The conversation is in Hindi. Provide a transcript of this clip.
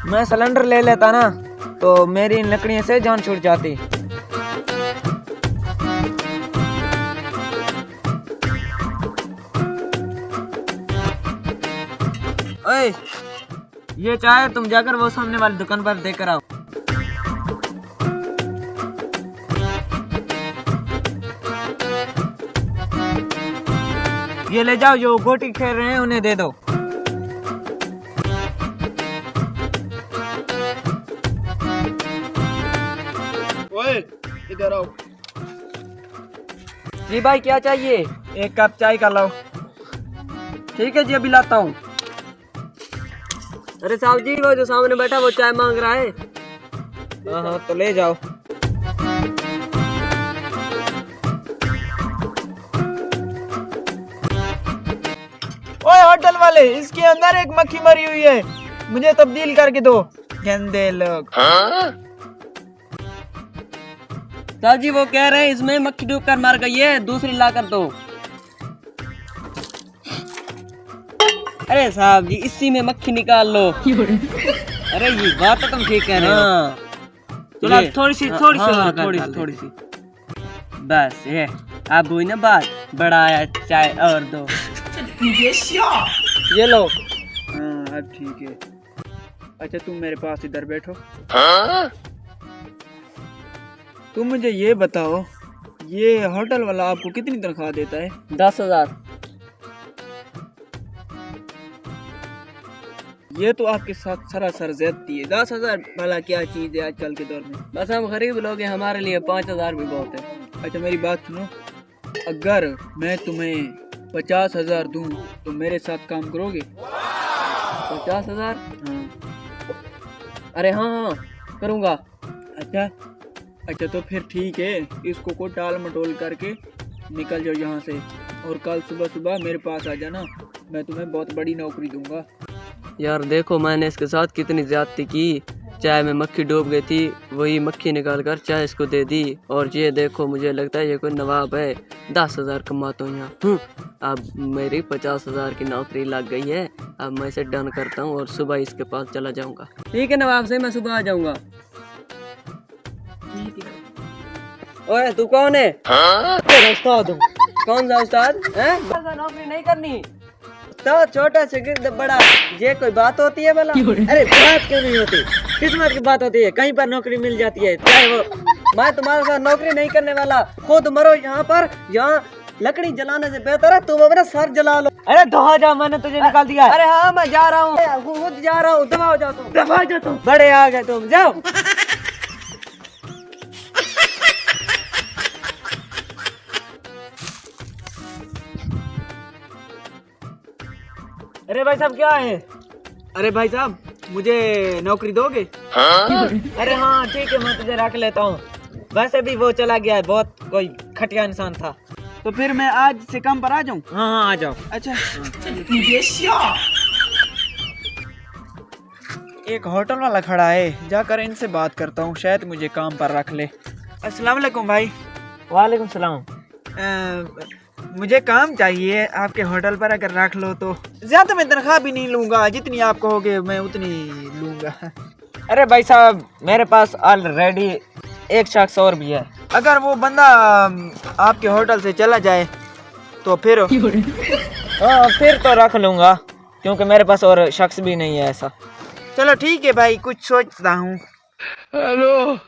मैं सिलेंडर ले लेता ना तो मेरी इन लकड़ियों से जान छूट जाती। ओए, ये चाय तुम जाकर वो सामने वाली दुकान पर देकर आओ। ये ले जाओ, जो गोटी खेल रहे हैं उन्हें दे दो। ओए, इधर आओ। जी भाई, क्या चाहिए? एक कप चाय का लाओ। ठीक है जी, अभी लाता हूँ। अरे साहब जी, वो जो सामने बैठा वो चाय मांग रहा है। हाँ, तो ले जाओ। ओए होटल वाले, इसके अंदर एक मक्खी मरी हुई है, मुझे तब्दील करके दो। गंदे लोग। साहब जी, वो कह रहे हैं इसमें मक्खी डूब कर मर गई है, दूसरी ला कर दो। अरे साहब जी, इसी में मक्खी निकाल लो। अरे ये बात तो तुम ठीक कह रहे हो। चलो थोड़ी सी थोड़ी सी बस ये अब हुई ना बात। बड़ा आया चाय और दो। ये लो। हाँ, अब ठीक है। अच्छा, तुम मेरे पास इधर बैठो। तुम मुझे ये बताओ, ये होटल वाला आपको कितनी तनख्वाह देता है? 10,000। ये तो आपके साथ सरासर ज्यादती है। 10,000 भला क्या चीज है आजकल के दौर में? बस हम गरीब लोग हैं, हमारे लिए 5,000 भी बहुत है। अच्छा, मेरी बात सुनो, अगर मैं तुम्हें 50,000 दूं तो मेरे साथ काम करोगे? 50,000? हाँ। अरे हाँ, करूँगा। अच्छा तो फिर ठीक है, इसको को टाल मटोल करके निकल जाओ यहाँ से, और कल सुबह सुबह मेरे पास आ जाना, मैं तुम्हें बहुत बड़ी नौकरी दूंगा। यार देखो, मैंने इसके साथ कितनी ज्यादती की। चाय में मक्खी डूब गई थी, वही मक्खी निकाल कर चाय इसको दे दी। और ये देखो, मुझे लगता है ये कोई नवाब है। 10,000 कमाता हूँ यहाँ। अब मेरी 50,000 की नौकरी लग गई है। अब मैं इसे डन करता हूँ और सुबह इसके पास चला जाऊंगा। ठीक है नवाब से, मैं सुबह आ जाऊंगा। ओए, तू कौन है? तेरा उस्ताद हूँ। कौन सा उस्ताद है? नौकरी नहीं करनी तो छोटा से गिरद बड़ा, ये कोई बात होती है भला? अरे बात क्यों नहीं होती? किस्मत की बात होती है, कहीं पर नौकरी मिल जाती है। चाहे वो, मैं तुम्हारे साथ नौकरी नहीं करने वाला। खुद मरो यहाँ पर, यहाँ लकड़ी जलाने से बेहतर है तुम अपना सर जला लो। अरे दफा जा, मैंने तुझे निकाल दिया। अरे हाँ, मैं जा रहा हूँ, खुद जा रहा हूँ। दफा हो जाओ तुम, दफा जाओ तुम। बड़े आ गए तुम, जाओ। अरे भाई साहब, क्या है? अरे भाई साहब, मुझे नौकरी दोगे? अरे हाँ ठीक है, मैं तुझे रख लेता हूँ। वैसे भी वो चला गया है, बहुत कोई खटिया इंसान था। तो फिर मैं आज से काम पर आ जाऊँ? हाँ, आ जाओ। अच्छा। एक होटल वाला खड़ा है, जाकर इनसे बात करता हूँ, शायद मुझे काम पर रख ले। अस्सलाम वालेकुम भाई। वालेकुम सलाम। मुझे काम चाहिए आपके होटल पर, अगर रख लो तो। ज्यादा मैं तनख्वाह भी नहीं लूंगा, जितनी आप कहोगे मैं उतनी लूंगा। अरे भाई साहब, मेरे पास ऑलरेडी एक शख्स और भी है। अगर वो बंदा आपके होटल से चला जाए तो फिर? हाँ, फिर तो रख लूंगा, क्योंकि मेरे पास और शख्स भी नहीं है ऐसा। चलो ठीक है भाई, कुछ सोचता हूँ। हेलो।